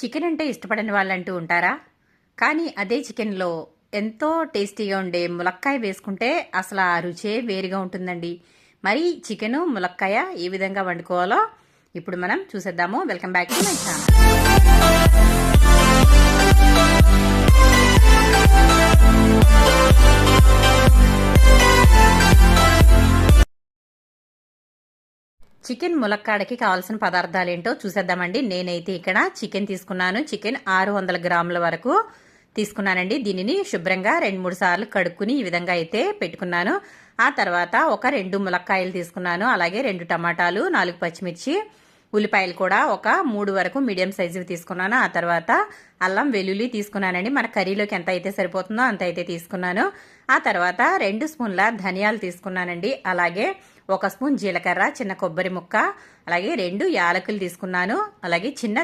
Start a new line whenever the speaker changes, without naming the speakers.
Chicken అంటే ఇష్టపడని వాళ్ళంటూ ఉంటారా? కానీ అదే చికెన్లో ఎంతో టేస్టీగా ఉండే ములక్కాయ వేసుకుంటే అసలు ఆ రుచే వేరుగా ఉంటుందండి. మరి చికెను ములక్కాయ ఏ విధంగా వండుకోవాలో ఇప్పుడు మనం చూసేద్దాము. Welcome back to my channel. Chicken ములక్కాడకి కావాల్సిన పదార్థాలు ఏంటో చూసేద్దామండి. నేనైతే ఇక్కడ చికెన్ తీసుకున్నాను. చికెన్ 600 గ్రాముల వరకు తీసుకున్నానండి. దీనిని శుభ్రంగా 2-3 సార్లు కడుక్కుని ఈ విధంగా అయితే పెట్టుకున్నాను. ఆ తర్వాత ఒక 2 ములక్కాయలు తీసుకున్నాను. అలాగే 2 టమాటాలు, 4 పచ్చిమిర్చి, ఉల్లిపాయలు కూడా ఒక 3 వరకు మీడియం సైజువి తీసుకున్నాను. ఆ తర్వాత అల్లం వెల్లుల్లి తీసుకున్నానండి. మన కర్రీలోకి ఎంత అయితే సరిపోతుందో అంత అయితే తీసుకున్నాను. ఆ తర్వాత 2 స్పూన్ల ధనియాలు తీసుకున్నానండి. అలాగే 1 స్పూన్ జీలకర్ర, చిన్న కొబ్బరి ముక్క, అలాగే 2 యాలకులు తీసుకున్నాను. అలాగే చిన్న